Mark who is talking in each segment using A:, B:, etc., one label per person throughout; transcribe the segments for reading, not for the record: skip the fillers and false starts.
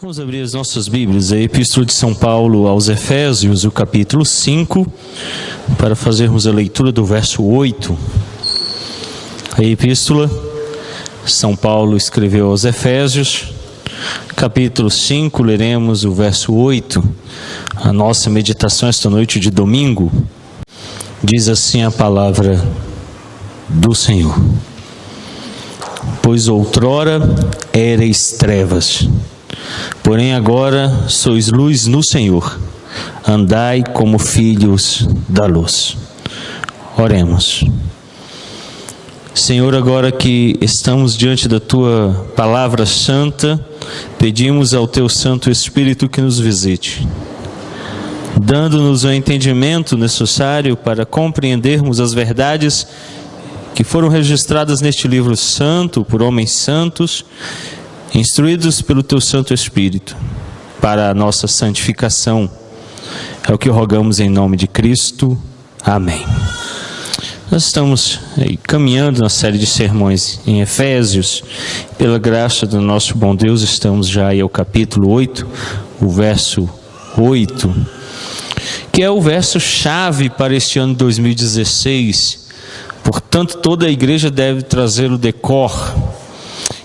A: Vamos abrir as nossas Bíblias, a Epístola de São Paulo aos Efésios, o capítulo 5, para fazermos a leitura do verso 8. A Epístola, São Paulo escreveu aos Efésios, capítulo 5, leremos o verso 8. A nossa meditação esta noite de domingo, diz assim a palavra do Senhor: Pois outrora éreis trevas, porém agora sois luz no Senhor, andai como filhos da luz. Oremos. Senhor, agora que estamos diante da Tua palavra santa, pedimos ao Teu Santo Espírito que nos visite, dando-nos o entendimento necessário para compreendermos as verdades que foram registradas neste livro santo, por homens santos, instruídos pelo Teu Santo Espírito, para a nossa santificação. É o que rogamos em nome de Cristo. Amém. Nós estamos caminhando na série de sermões em Efésios. Pela graça do nosso bom Deus, estamos já aí ao capítulo 8, o verso 8, que é o verso-chave para este ano de 2016. Portanto, toda a igreja deve trazer o decor.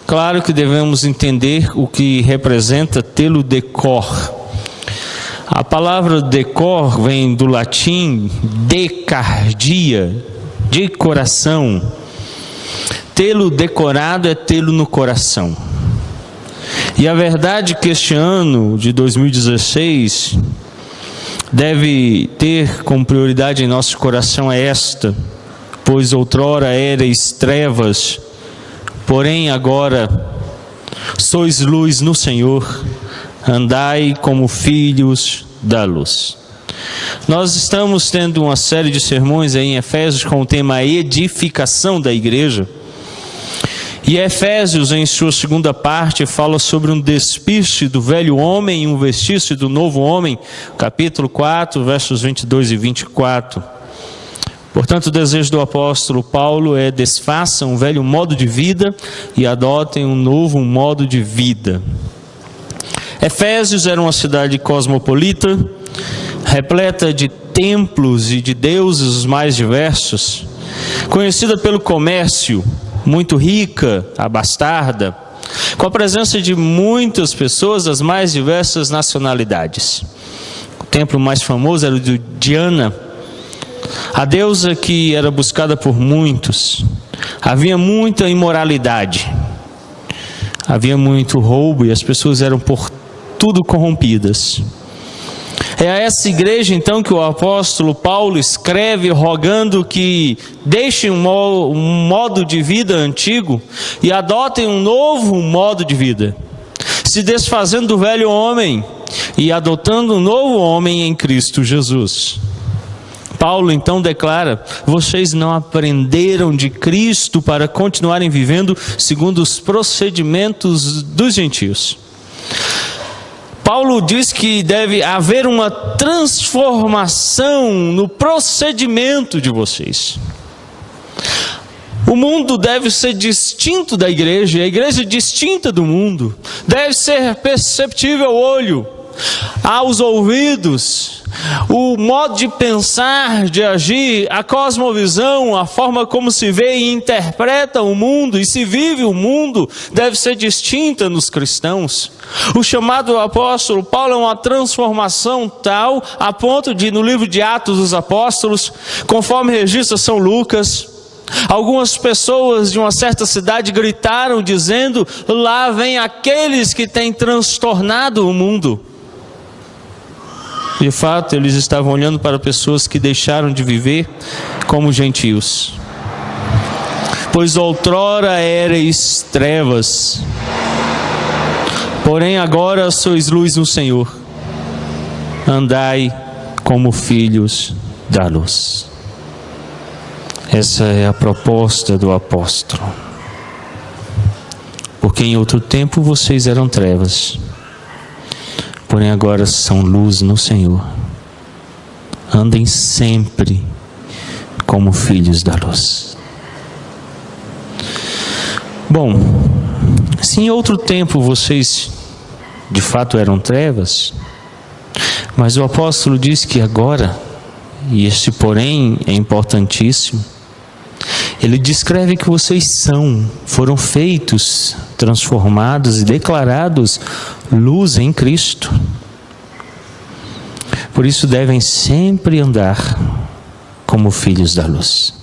A: Claro que devemos entender o que representa tê-lo decor. A palavra decor vem do latim decardia, de coração. Tê-lo decorado é tê-lo no coração. E a verdade que este ano de 2016 deve ter como prioridade em nosso coração é esta: pois outrora éreis trevas, porém agora sois luz no Senhor, andai como filhos da luz. Nós estamos tendo uma série de sermões aí em Efésios com o tema edificação da igreja. E Efésios, em sua segunda parte, fala sobre um despiste do velho homem e um vestir-se do novo homem, capítulo 4, versos 22 e 24. Portanto, o desejo do apóstolo Paulo é: desfaçam um velho modo de vida e adotem um novo modo de vida. Efésios era uma cidade cosmopolita, repleta de templos e de deuses os mais diversos, conhecida pelo comércio, muito rica, abastada, com a presença de muitas pessoas das mais diversas nacionalidades. O templo mais famoso era o de Diana, a deusa que era buscada por muitos. Havia muita imoralidade, havia muito roubo e as pessoas eram por tudo corrompidas. É a essa igreja então que o apóstolo Paulo escreve rogando que deixem um modo de vida antigo e adotem um novo modo de vida, se desfazendo do velho homem e adotando um novo homem em Cristo Jesus. Paulo então declara: vocês não aprenderam de Cristo para continuarem vivendo segundo os procedimentos dos gentios. Paulo diz que deve haver uma transformação no procedimento de vocês. O mundo deve ser distinto da igreja, e a igreja distinta do mundo. Deve ser perceptível ao olho, aos ouvidos, o modo de pensar, de agir, a cosmovisão, a forma como se vê e interpreta o mundo e se vive o mundo deve ser distinta nos cristãos. O chamado do apóstolo Paulo é uma transformação tal a ponto de, no livro de Atos dos Apóstolos, conforme registra São Lucas, algumas pessoas de uma certa cidade gritaram dizendo: lá vem aqueles que têm transtornado o mundo. De fato, eles estavam olhando para pessoas que deixaram de viver como gentios. Pois outrora éreis trevas, porém agora sois luz no Senhor, andai como filhos da luz. Essa é a proposta do apóstolo. Porque em outro tempo vocês eram trevas, porém agora são luz no Senhor. Andem sempre como filhos da luz. Bom, se em outro tempo vocês de fato eram trevas, mas o apóstolo diz que agora, e este porém é importantíssimo, ele descreve que vocês foram feitos, transformados e declarados luz em Cristo. Por isso devem sempre andar como filhos da luz.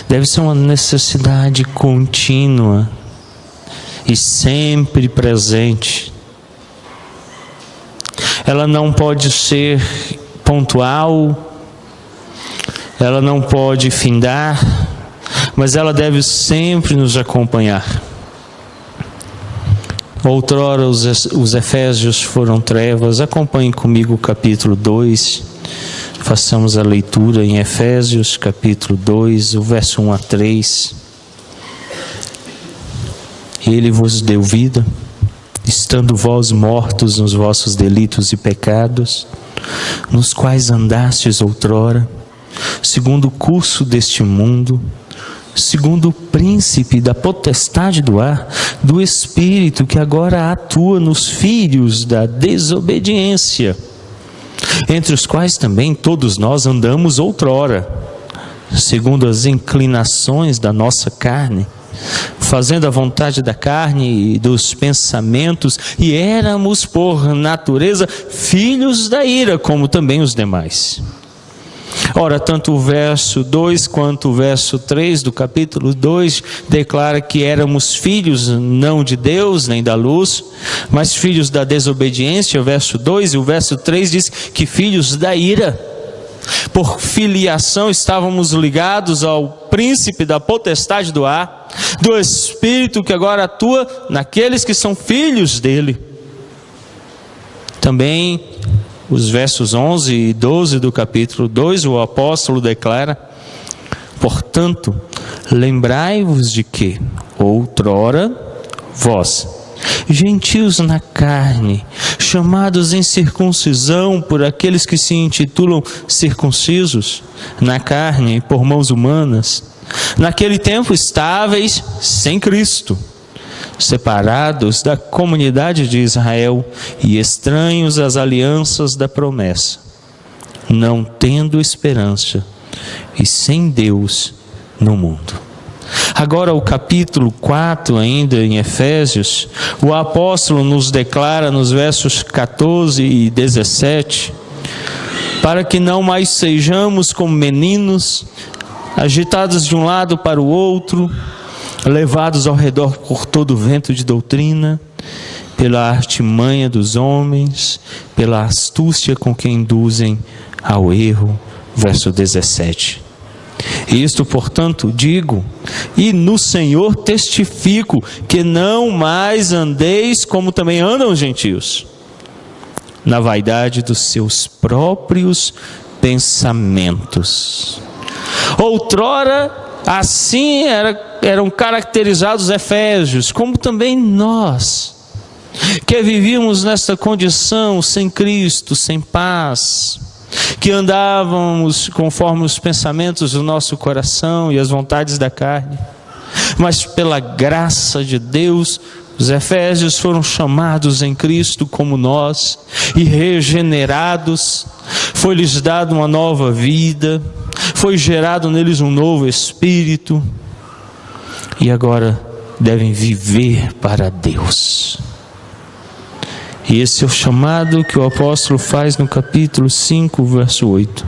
A: Deve ser uma necessidade contínua e sempre presente. Ela não pode ser pontual, ela não pode findar, mas ela deve sempre nos acompanhar. Outrora os Efésios foram trevas. Acompanhe comigo o capítulo 2. Façamos a leitura em Efésios capítulo 2, o verso 1 a 3. Ele vos deu vida, estando vós mortos nos vossos delitos e pecados, nos quais andastes outrora, segundo o curso deste mundo, segundo o príncipe da potestade do ar, do Espírito que agora atua nos filhos da desobediência, entre os quais também todos nós andamos outrora, segundo as inclinações da nossa carne, fazendo a vontade da carne e dos pensamentos, e éramos por natureza filhos da ira, como também os demais. Ora, tanto o verso 2 quanto o verso 3 do capítulo 2 declara que éramos filhos não de Deus nem da luz, mas filhos da desobediência, o verso 2, e o verso 3 diz que filhos da ira. Por filiação estávamos ligados ao príncipe da potestade do ar, do Espírito que agora atua naqueles que são filhos dele. Também os versos 11 e 12 do capítulo 2, o apóstolo declara: portanto, lembrai-vos de que, outrora, vós, gentios na carne, chamados em circuncisão por aqueles que se intitulam circuncisos, na carne por mãos humanas, naquele tempo estáveis sem Cristo, separados da comunidade de Israel e estranhos às alianças da promessa, não tendo esperança e sem Deus no mundo. Agora o capítulo 4 ainda em Efésios, o apóstolo nos declara nos versos 14 e 17, para que não mais sejamos como meninos, agitados de um lado para o outro, levados ao redor por todo vento de doutrina, pela artimanha dos homens, pela astúcia com que induzem ao erro. Verso 17. Isto, portanto, digo, e no Senhor testifico, que não mais andeis como também andam os gentios, na vaidade dos seus próprios pensamentos. Outrora, assim eram caracterizados os efésios, como também nós, que vivíamos nesta condição sem Cristo, sem paz, que andávamos conforme os pensamentos do nosso coração e as vontades da carne. Mas pela graça de Deus, os efésios foram chamados em Cristo como nós e regenerados. Foi-lhes dada uma nova vida, foi gerado neles um novo espírito, e agora devem viver para Deus. E esse é o chamado que o apóstolo faz no capítulo 5, verso 8.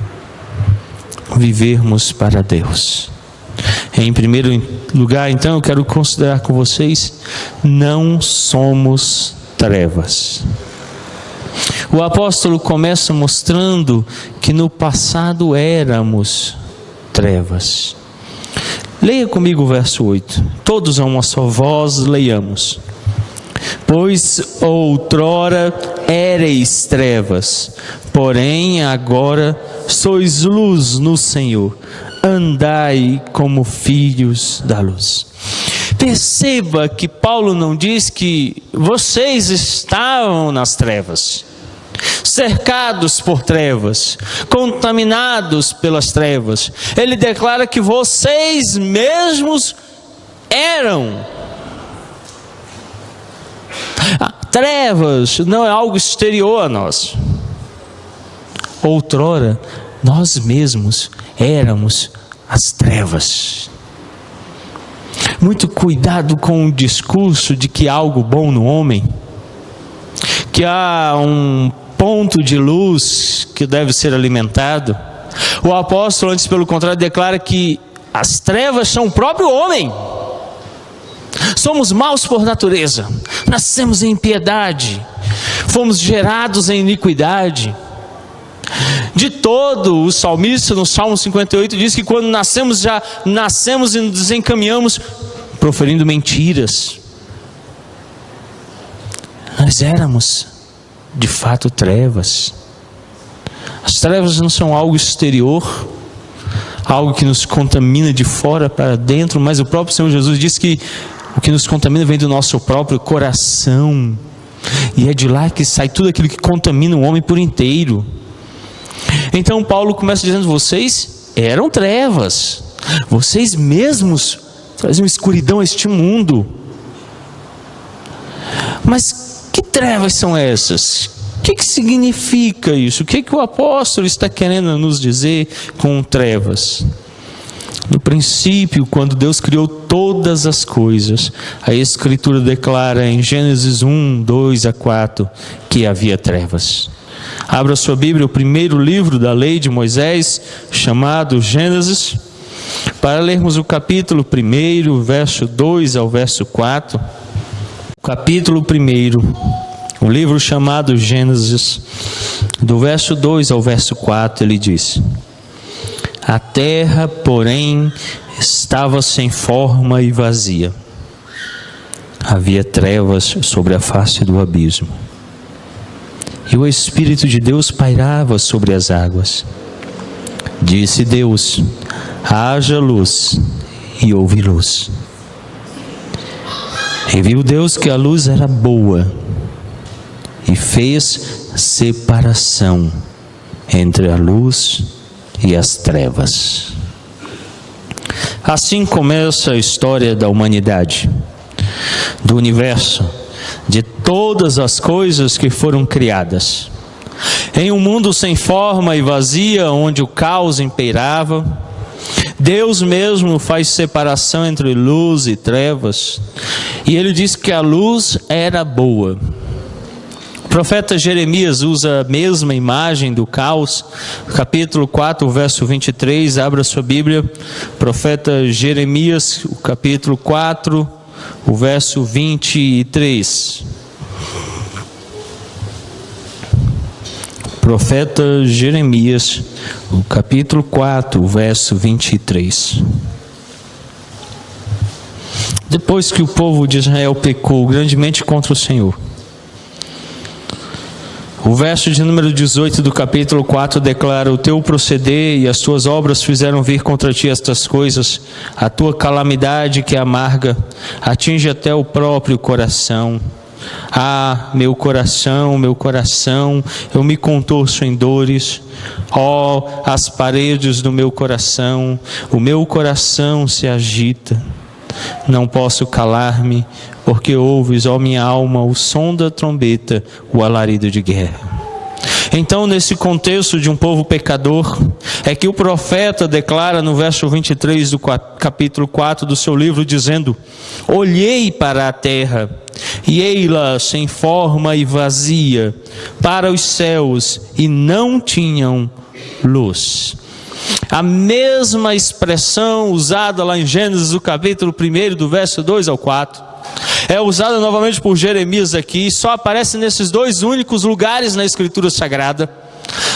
A: Vivermos para Deus. Em primeiro lugar, então, eu quero considerar com vocês: não somos trevas. O apóstolo começa mostrando que no passado éramos trevas. Leia comigo o verso 8. Todos a uma só voz leiamos. Pois outrora éreis trevas, porém agora sois luz no Senhor. Andai como filhos da luz. Perceba que Paulo não diz que vocês estavam nas trevas, cercados por trevas, contaminados pelas trevas. Ele declara que vocês mesmos eram. Trevas não é algo exterior a nós. Outrora, nós mesmos éramos as trevas. Muito cuidado com o discurso de que há algo bom no homem, que há um ponto de luz que deve ser alimentado. O apóstolo, antes pelo contrário, declara que as trevas são o próprio homem. Somos maus por natureza, nascemos em impiedade, fomos gerados em iniquidade. De todo, o salmista no Salmo 58 diz que quando nascemos, já nascemos e nos desencaminhamos proferindo mentiras. Nós éramos de fato trevas. As trevas não são algo exterior, algo que nos contamina de fora para dentro, mas o próprio Senhor Jesus disse que o que nos contamina vem do nosso próprio coração, e é de lá que sai tudo aquilo que contamina o homem por inteiro. Então Paulo começa dizendo: vocês eram trevas, vocês mesmos traziam escuridão a este mundo. Mas que trevas são essas? O que significa isso? O que o apóstolo está querendo nos dizer com trevas? No princípio, quando Deus criou todas as coisas, a Escritura declara em Gênesis 1, 2 a 4, que havia trevas. Abra sua Bíblia, o primeiro livro da lei de Moisés, chamado Gênesis, para lermos o capítulo 1, verso 2 ao verso 4. Capítulo 1, o livro chamado Gênesis, do verso 2 ao verso 4, ele diz: a terra, porém, estava sem forma e vazia. Havia trevas sobre a face do abismo. E o Espírito de Deus pairava sobre as águas. Disse Deus: haja luz, e houve luz. E viu Deus que a luz era boa, e fez separação entre a luz e as trevas. Assim começa a história da humanidade, do universo, de todas as coisas que foram criadas. Em um mundo sem forma e vazia, onde o caos imperava, Deus mesmo faz separação entre luz e trevas, e ele diz que a luz era boa. O profeta Jeremias usa a mesma imagem do caos, capítulo 4, verso 23, abra sua Bíblia, profeta Jeremias, o capítulo 4, o verso 23. Profeta Jeremias, o capítulo 4, o verso 23. Depois que o povo de Israel pecou grandemente contra o Senhor, o verso de número 18 do capítulo 4 declara: o teu proceder e as tuas obras fizeram vir contra ti estas coisas, a tua calamidade que é amarga, atinge até o próprio coração. Ah, meu coração, eu me contorço em dores. Ó, as paredes do meu coração, o meu coração se agita. Não posso calar-me, porque ouves, ó minha alma, o som da trombeta, o alarido de guerra. Então, nesse contexto de um povo pecador, é que o profeta declara no verso 23 do capítulo 4 do seu livro, dizendo: olhei para a terra, e ei-la sem forma e vazia, para os céus, e não tinham luz. A mesma expressão usada lá em Gênesis, o capítulo 1, do verso 2 ao 4, é usada novamente por Jeremias aqui, e só aparece nesses dois únicos lugares na Escritura Sagrada.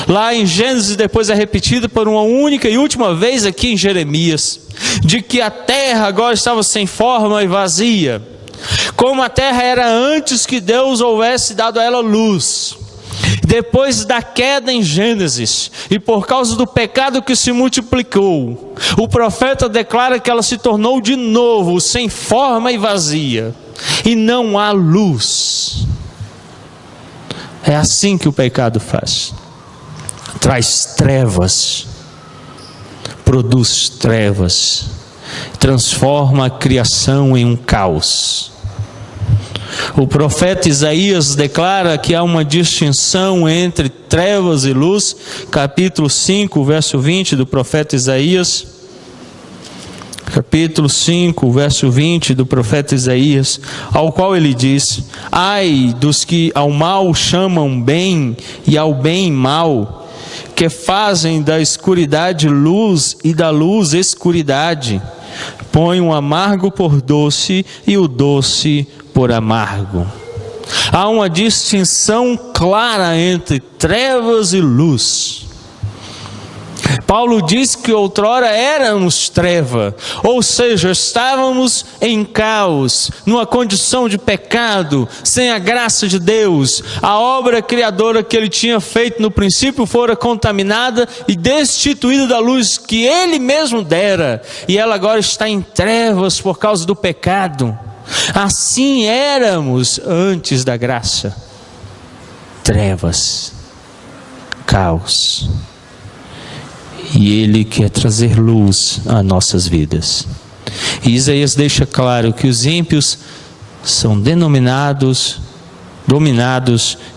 A: Lá em Gênesis, depois é repetido por uma única e última vez aqui em Jeremias, de que a terra agora estava sem forma e vazia, como a terra era antes que Deus houvesse dado a ela luz. Depois da queda em Gênesis, e por causa do pecado que se multiplicou, o profeta declara que ela se tornou de novo sem forma e vazia, e não há luz. É assim que o pecado faz: traz trevas, produz trevas, transforma a criação em um caos. O profeta Isaías declara que há uma distinção entre trevas e luz. Capítulo 5, verso 20 do profeta Isaías. Capítulo 5, verso 20 do profeta Isaías, ao qual ele diz: ai dos que ao mal chamam bem e ao bem mal, que fazem da escuridade luz e da luz escuridade, põem o amargo por doce e o doce por amargo. Há uma distinção clara entre trevas e luz. Paulo diz que outrora éramos treva, ou seja, estávamos em caos, numa condição de pecado, sem a graça de Deus. A obra criadora que ele tinha feito no princípio fora contaminada e destituída da luz que ele mesmo dera, e ela agora está em trevas por causa do pecado. Assim éramos antes da graça: trevas, caos. E Ele quer trazer luz a nossas vidas. E Isaías deixa claro que os ímpios são dominados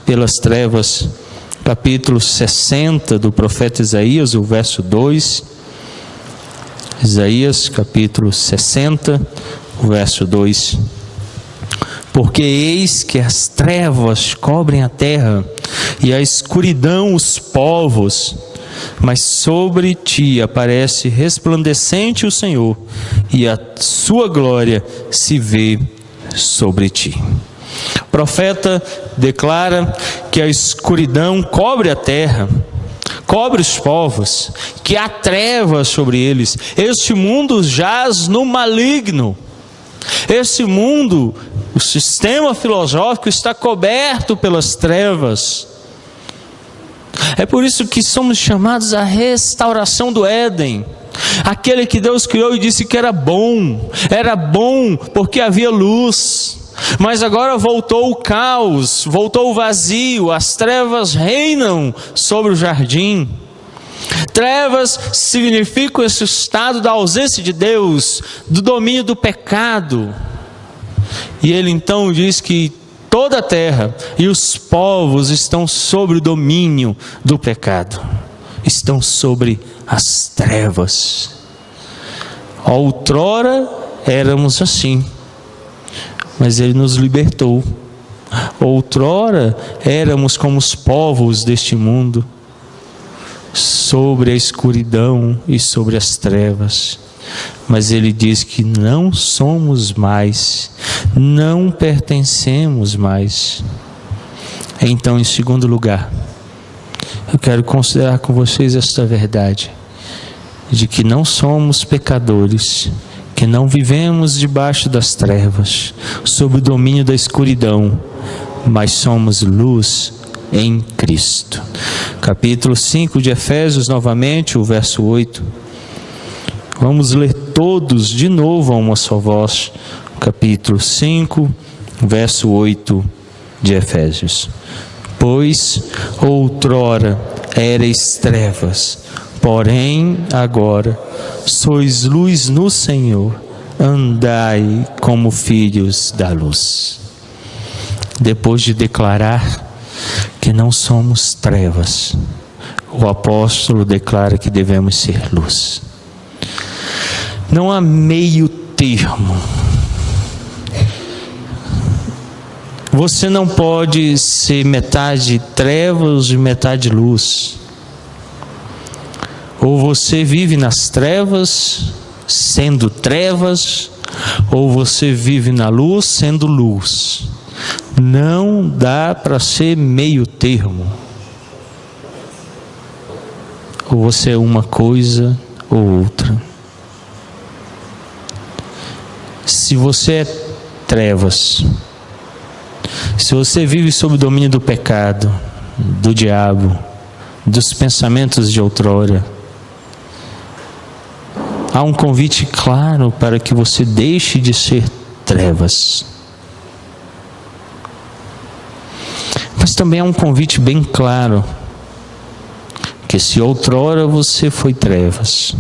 A: pelas trevas. Capítulo 60 do profeta Isaías, o verso 2. Isaías, capítulo 60, o verso 2. Porque eis que as trevas cobrem a terra, e a escuridão os povos, mas sobre ti aparece resplandecente o Senhor, e a sua glória se vê sobre ti. O profeta declara que a escuridão cobre a terra, cobre os povos, que há trevas sobre eles. Este mundo jaz no maligno. Este mundo, o sistema filosófico está coberto pelas trevas. É por isso que somos chamados à restauração do Éden. Aquele que Deus criou e disse que era bom porque havia luz. Mas agora voltou o caos, voltou o vazio, as trevas reinam sobre o jardim. Trevas significam esse estado da ausência de Deus, do domínio do pecado. E ele então diz que toda a terra e os povos estão sob o domínio do pecado, estão sobre as trevas. Outrora éramos assim, mas Ele nos libertou. Outrora éramos como os povos deste mundo, sobre a escuridão e sobre as trevas. Mas Ele diz que não somos mais, não pertencemos mais. Então, em segundo lugar, eu quero considerar com vocês esta verdade, de que não somos pecadores, que não vivemos debaixo das trevas, sob o domínio da escuridão, mas somos luz em Cristo. Capítulo 5 de Efésios, novamente, o verso 8. Vamos ler todos de novo a uma só voz. Capítulo 5, verso 8 de Efésios. Pois outrora erais trevas, porém agora sois luz no Senhor, andai como filhos da luz. Depois de declarar que não somos trevas, o apóstolo declara que devemos ser luz. Não há meio termo. Você não pode ser metade trevas e metade luz. Ou você vive nas trevas, sendo trevas, ou você vive na luz, sendo luz. Não dá para ser meio termo. Ou você é uma coisa ou outra. Se você é trevas, se você vive sob o domínio do pecado, do diabo, dos pensamentos de outrora, há um convite claro para que você deixe de ser trevas. Mas também há um convite bem claro, que se outrora você foi trevas,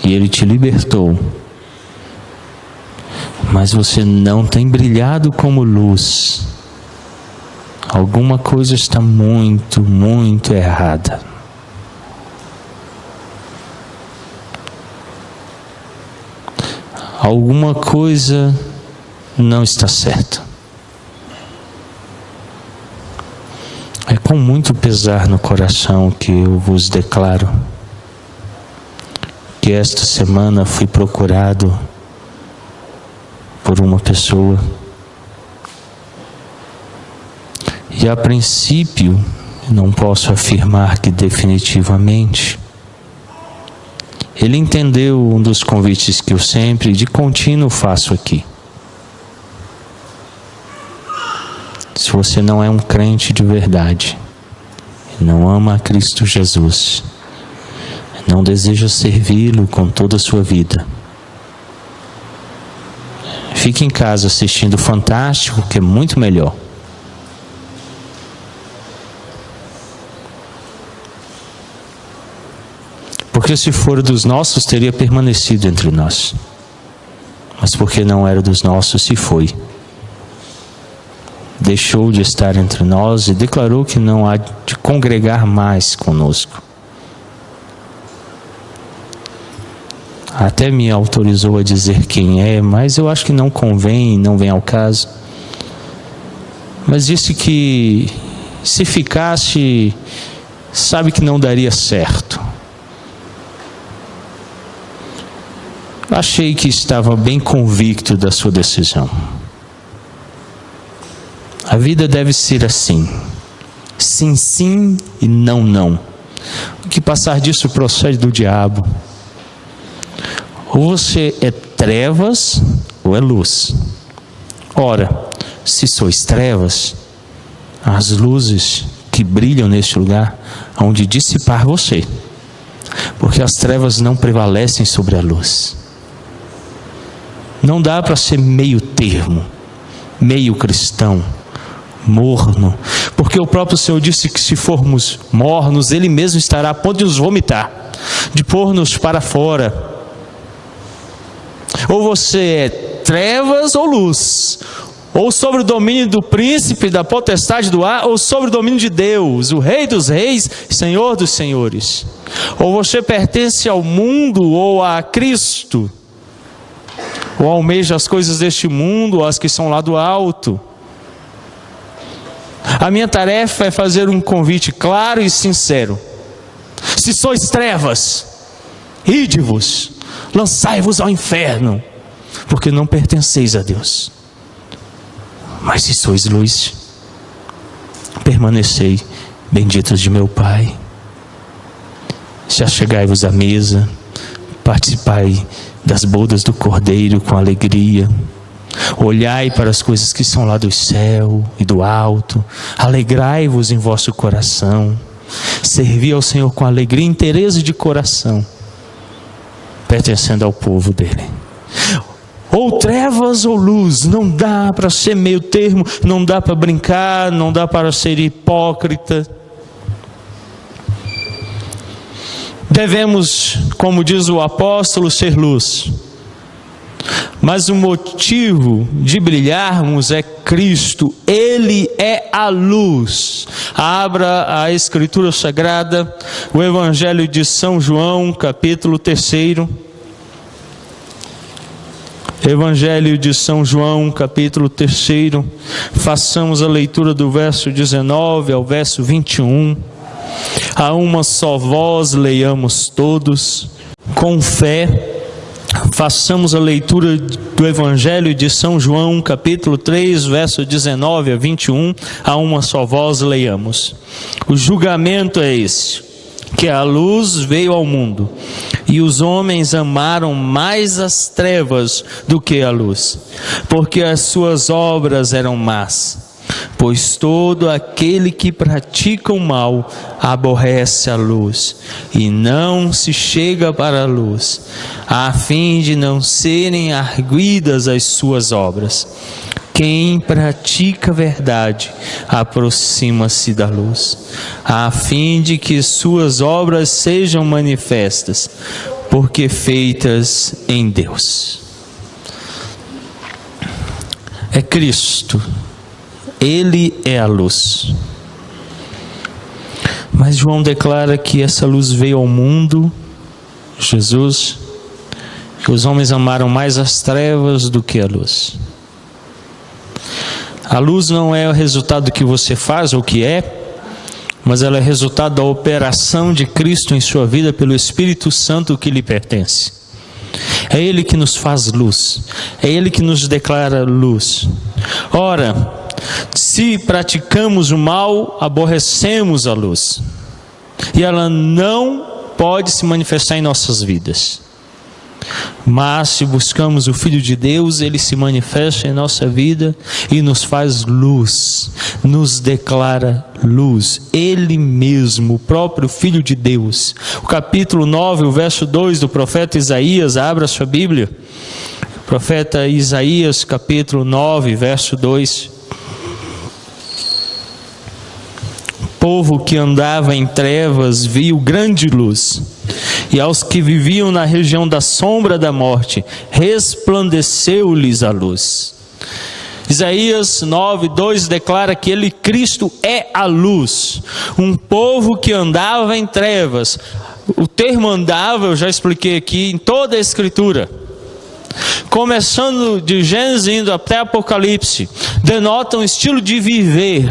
A: e Ele te libertou, mas você não tem brilhado como luz. Alguma coisa está muito, muito errada. Alguma coisa não está certa. É com muito pesar no coração que eu vos declaro que esta semana fui procurado por uma pessoa e, a princípio, não posso afirmar que definitivamente ele entendeu um dos convites que eu sempre de contínuo faço aqui. Se você não é um crente de verdade, não ama a Cristo Jesus, não deseja servi-lo com toda a sua vida, fique em casa assistindo Fantástico, que é muito melhor. Porque se for dos nossos, teria permanecido entre nós. Mas porque não era dos nossos, se foi. Deixou de estar entre nós e declarou que não há de congregar mais conosco. Até me autorizou a dizer quem é, mas eu acho que não convém, não vem ao caso. Mas disse que se ficasse, sabe que não daria certo. Achei que estava bem convicto da sua decisão. A vida deve ser assim. Sim, sim e não, não. O que passar disso procede do diabo. Ou você é trevas ou é luz. Ora, se sois trevas, as luzes que brilham neste lugar hão de dissipar você. Porque as trevas não prevalecem sobre a luz. Não dá para ser meio termo, meio cristão, morno, porque o próprio Senhor disse que se formos mornos, Ele mesmo estará a ponto de nos vomitar, de pôr-nos para fora. Ou você é trevas ou luz, ou sobre o domínio do príncipe, da potestade do ar, ou sobre o domínio de Deus, o Rei dos reis, Senhor dos senhores. Ou você pertence ao mundo ou a Cristo, ou almeja as coisas deste mundo, ou as que são lá do alto. A minha tarefa é fazer um convite claro e sincero. Se sois trevas, ide-vos, lançai-vos ao inferno, porque não pertenceis a Deus. Mas se sois luz, permanecei, benditos de meu Pai. Se achegai-vos à mesa, participai das bodas do Cordeiro com alegria. Olhai para as coisas que são lá do céu e do alto. Alegrai-vos em vosso coração. Servi ao Senhor com alegria e interesse de coração, pertencendo ao povo dele. Ou trevas ou luz, não dá para ser meio termo, não dá para brincar, não dá para ser hipócrita. Devemos, como diz o apóstolo, ser luz. Mas o motivo de brilharmos é Cristo. Ele é a luz. Abra a Escritura Sagrada, o Evangelho de São João, capítulo 3. Evangelho de São João, capítulo 3. Façamos a leitura do verso 19 ao verso 21. A uma só voz leiamos todos, com fé. Façamos a leitura do Evangelho de São João, capítulo 3, verso 19 a 21. A uma só voz leiamos. O julgamento é esse: que a luz veio ao mundo, e os homens amaram mais as trevas do que a luz, porque as suas obras eram más. Pois todo aquele que pratica o mal aborrece a luz, e não se chega para a luz, a fim de não serem arguidas as suas obras. Quem pratica a verdade aproxima-se da luz, a fim de que suas obras sejam manifestas, porque feitas em Deus. é Cristo. Ele é a luz. Mas João declara que essa luz veio ao mundo, Jesus, que os homens amaram mais as trevas do que a luz. A luz não é o resultado do que você faz ou que é, mas ela é resultado da operação de Cristo em sua vida pelo Espírito Santo que lhe pertence. É Ele que nos faz luz, é Ele que nos declara luz. Ora, se praticamos o mal, aborrecemos a luz, e ela não pode se manifestar em nossas vidas. Mas se buscamos o Filho de Deus, Ele se manifesta em nossa vida e nos faz luz, nos declara luz. Ele mesmo, o próprio Filho de Deus. O capítulo 9, o verso 2 do profeta Isaías, abra sua Bíblia. Profeta Isaías, capítulo 9, verso 2. O povo que andava em trevas viu grande luz, e aos que viviam na região da sombra da morte, resplandeceu-lhes a luz. Isaías 9:2 declara que Ele, Cristo, é a luz. Um povo que andava em trevas. O termo andava, eu já expliquei aqui, em toda a Escritura, começando de Gênesis indo até Apocalipse, denota um estilo de viver,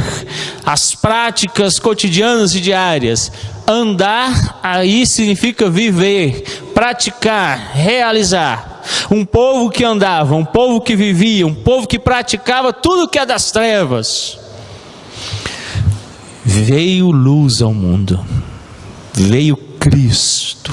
A: as práticas cotidianas e diárias. Andar aí significa viver, praticar, realizar. Um povo que andava, um povo que vivia, um povo que praticava tudo que é das trevas. Veio luz ao mundo, veio Cristo.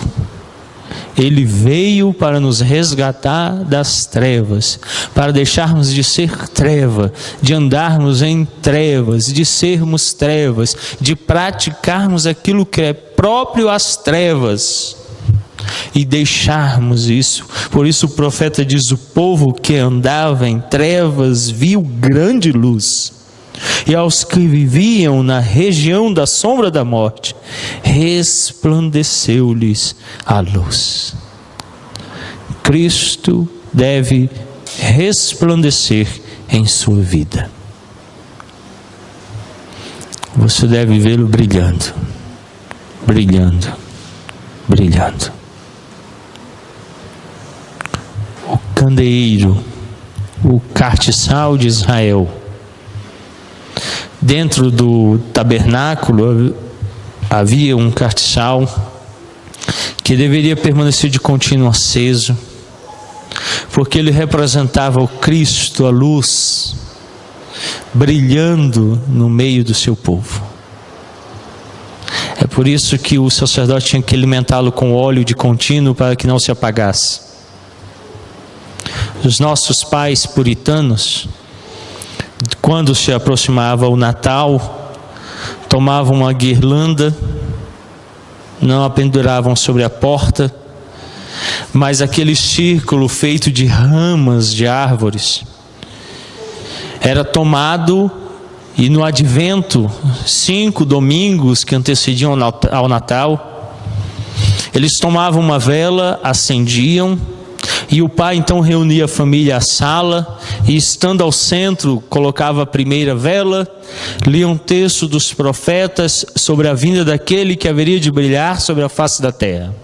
A: Ele veio para nos resgatar das trevas, para deixarmos de ser treva, de andarmos em trevas, de sermos trevas, de praticarmos aquilo que é próprio às trevas e deixarmos isso. Por isso o profeta diz: o povo que andava em trevas viu grande luz, e aos que viviam na região da sombra da morte, resplandeceu-lhes a luz. Cristo deve resplandecer em sua vida. Você deve vê-lo brilhando, brilhando, brilhando. O candeeiro, o castiçal de Israel, dentro do tabernáculo havia um castiçal que deveria permanecer de contínuo aceso, porque ele representava o Cristo, a luz, brilhando no meio do seu povo. É por isso que o sacerdote tinha que alimentá-lo com óleo de contínuo para que não se apagasse. Os nossos pais puritanos, quando se aproximava o Natal, tomavam uma guirlanda, não a penduravam sobre a porta, mas aquele círculo feito de ramas de árvores era tomado, e no advento, 5 domingos que antecediam ao Natal, eles tomavam uma vela, acendiam, e o pai então reunia a família à sala, e estando ao centro, colocava a primeira vela, lia um texto dos profetas sobre a vinda daquele que haveria de brilhar sobre a face da terra.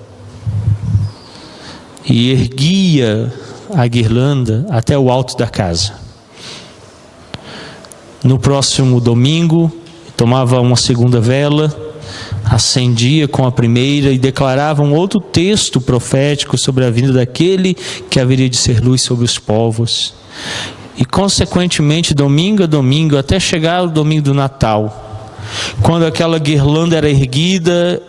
A: E erguia a guirlanda até o alto da casa. No próximo domingo, tomava uma segunda vela, acendia com a primeira e declarava um outro texto profético sobre a vinda daquele que haveria de ser luz sobre os povos. E consequentemente, domingo a domingo, até chegar o domingo do Natal, quando aquela guirlanda era erguida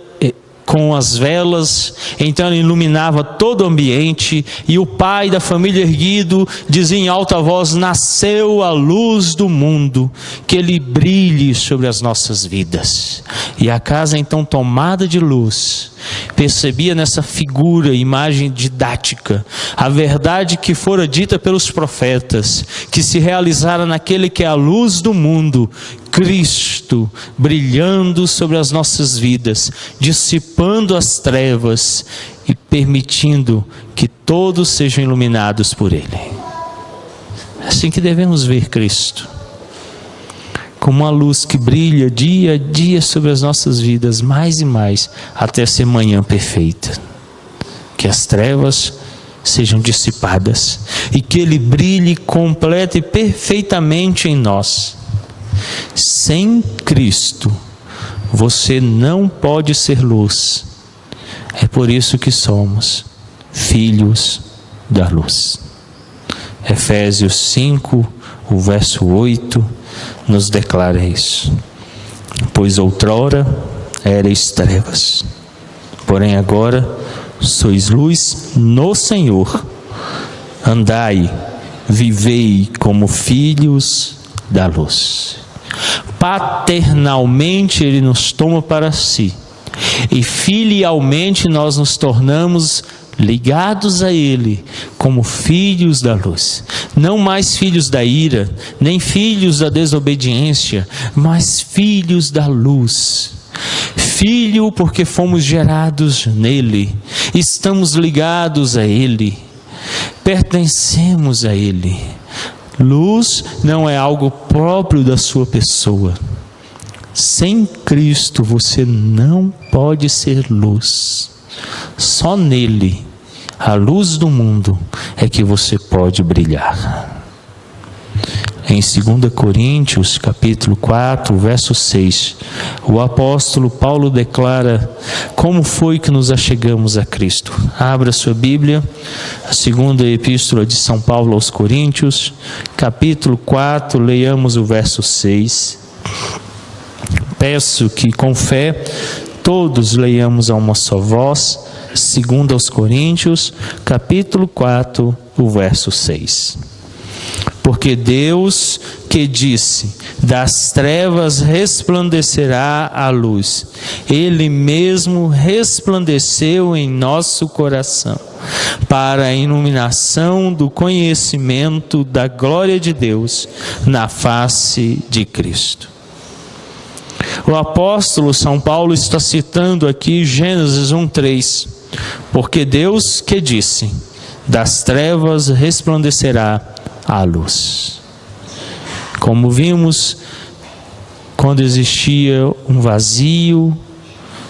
A: com as velas, então ela iluminava todo o ambiente, e o pai da família erguido dizia em alta voz: nasceu a luz do mundo, que ele brilhe sobre as nossas vidas. E a casa então tomada de luz, percebia nessa figura, imagem didática, a verdade que fora dita pelos profetas, que se realizara naquele que é a luz do mundo, Cristo, brilhando sobre as nossas vidas, dissipando as trevas e permitindo que todos sejam iluminados por Ele. assim que devemos ver Cristo, como uma luz que brilha dia a dia sobre as nossas vidas, mais e mais, até ser manhã perfeita. Que as trevas sejam dissipadas e que Ele brilhe completa e perfeitamente em nós. Sem Cristo, você não pode ser luz. É por isso que somos filhos da luz. Efésios 5, o verso 8, nos declara isso. Pois outrora erais trevas, porém agora sois luz no Senhor. Andai, vivei como filhos da luz. Paternalmente Ele nos toma para si, e filialmente nós nos tornamos ligados a Ele como filhos da luz. Não mais filhos da ira, nem filhos da desobediência, mas filhos da luz. Filho porque fomos gerados nele, estamos ligados a Ele, pertencemos a Ele. Luz não é algo próprio da sua pessoa. Sem Cristo você não pode ser luz. Só nele, a luz do mundo, é que você pode brilhar. Em 2 Coríntios, capítulo 4, verso 6, o apóstolo Paulo declara como foi que nos achegamos a Cristo. Abra sua Bíblia, a segunda epístola de São Paulo aos Coríntios, capítulo 4, leiamos o verso 6. Peço que com fé todos leiamos a uma só voz, 2 aos Coríntios, capítulo 4, o verso 6. Porque Deus que disse, das trevas resplandecerá a luz, Ele mesmo resplandeceu em nosso coração, para a iluminação do conhecimento da glória de Deus na face de Cristo. O apóstolo São Paulo está citando aqui Gênesis 1:3, porque Deus que disse, das trevas resplandecerá a luz. Como vimos, quando existia um vazio,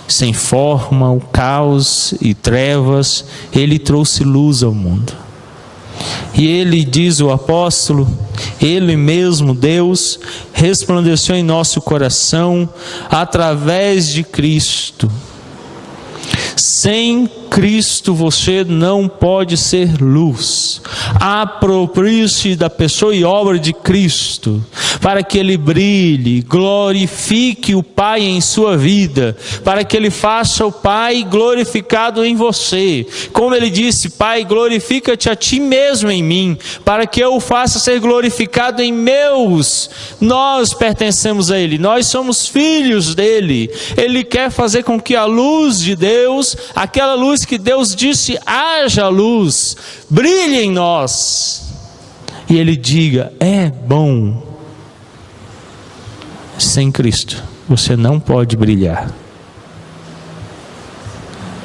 A: sem forma, o caos e trevas, Ele trouxe luz ao mundo. E Ele, diz o apóstolo, Ele mesmo, Deus, resplandeceu em nosso coração através de Cristo. Sem Cristo você não pode ser luz. Aproprie-se da pessoa e obra de Cristo, para que Ele brilhe, glorifique o Pai em sua vida, para que Ele faça o Pai glorificado em você. Como Ele disse, Pai, glorifica-te a Ti mesmo em mim, para que eu o faça ser glorificado em meus. Nós pertencemos a Ele, nós somos filhos dEle. Ele quer fazer com que a luz de Deus, aquela luz que Deus disse, haja luz, brilhe em nós. E Ele diga, é bom. Sem Cristo, você não pode brilhar.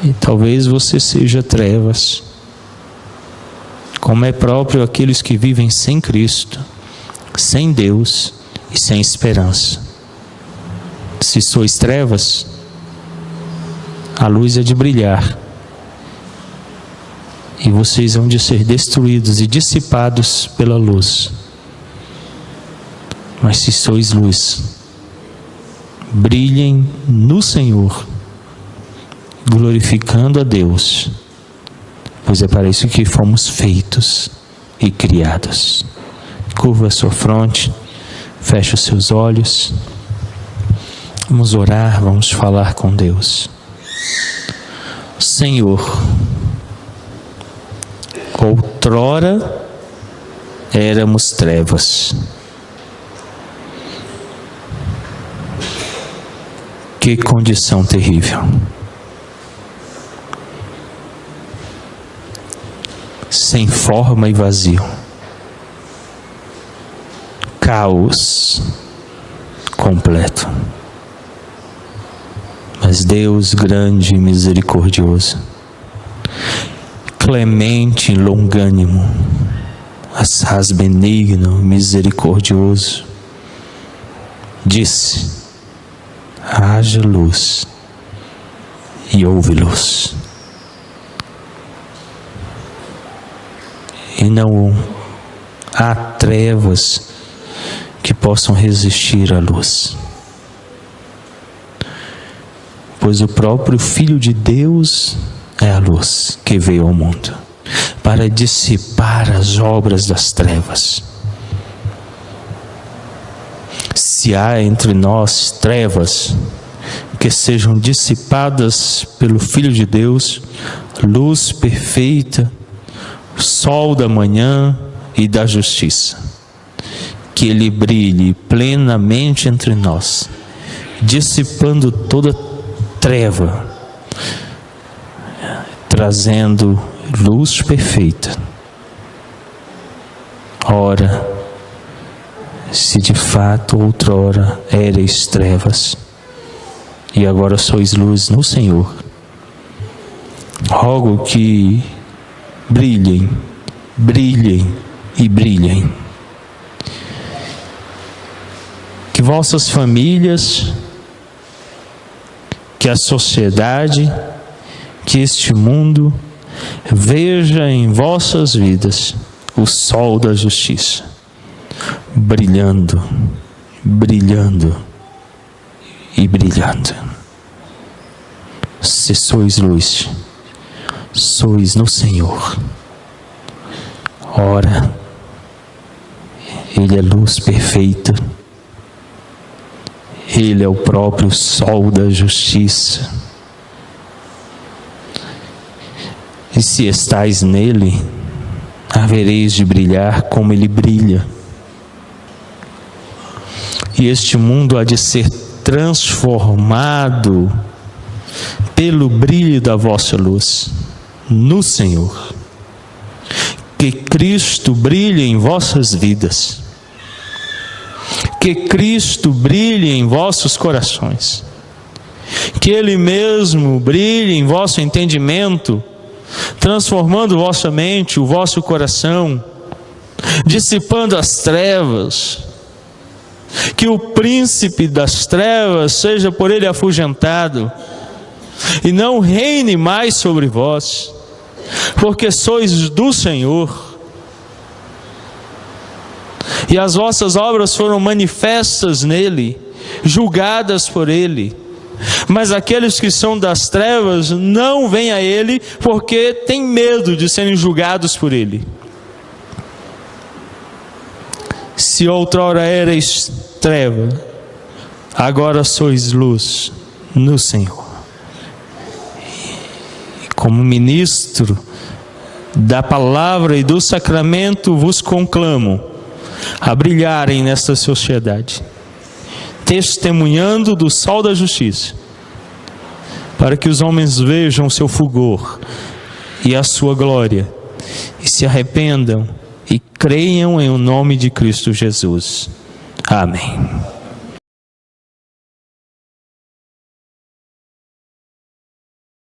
A: E talvez você seja trevas, como é próprio aqueles que vivem sem Cristo, sem Deus e sem esperança. Se sois trevas, a luz é de brilhar, e vocês hão de ser destruídos e dissipados pela luz. Mas se sois luz, brilhem no Senhor, glorificando a Deus, pois é para isso que fomos feitos e criados. Curva a sua fronte, feche os seus olhos, vamos orar, vamos falar com Deus. Senhor, outrora éramos trevas. Que condição terrível. Sem forma e vazio. Caos completo. Mas Deus grande e misericordioso, clemente e longânimo, assaz benigno, misericordioso, disse: haja luz, e houve luz. E não há trevas que possam resistir à luz, pois o próprio Filho de Deus é a luz que veio ao mundo para dissipar as obras das trevas. Se há entre nós trevas, que sejam dissipadas pelo Filho de Deus, luz perfeita, sol da manhã e da justiça. Que Ele brilhe plenamente entre nós, dissipando toda treva, trazendo luz perfeita. Ora, se de fato outrora éreis trevas, e agora sois luz no Senhor, rogo que brilhem, brilhem e brilhem. Que vossas famílias, que a sociedade, que este mundo veja em vossas vidas o sol da justiça, brilhando, brilhando e brilhando. Se sois luz, sois no Senhor. Ora, Ele é luz perfeita, Ele é o próprio sol da justiça. E se estais nele, havereis de brilhar como Ele brilha. E este mundo há de ser transformado pelo brilho da vossa luz no Senhor. Que Cristo brilhe em vossas vidas. Que Cristo brilhe em vossos corações. Que Ele mesmo brilhe em vosso entendimento, transformando vossa mente, o vosso coração, dissipando as trevas. Que o príncipe das trevas seja por Ele afugentado, e não reine mais sobre vós, porque sois do Senhor, e as vossas obras foram manifestas nele, julgadas por Ele. Mas aqueles que são das trevas não vêm a Ele, porque têm medo de serem julgados por Ele. Se outrora erais treva, agora sois luz no Senhor. E como ministro da palavra e do sacramento, vos conclamo a brilharem nesta sociedade, testemunhando do sol da justiça, para que os homens vejam o seu fulgor e a sua glória, e se arrependam e creiam em o nome de Cristo Jesus. Amém.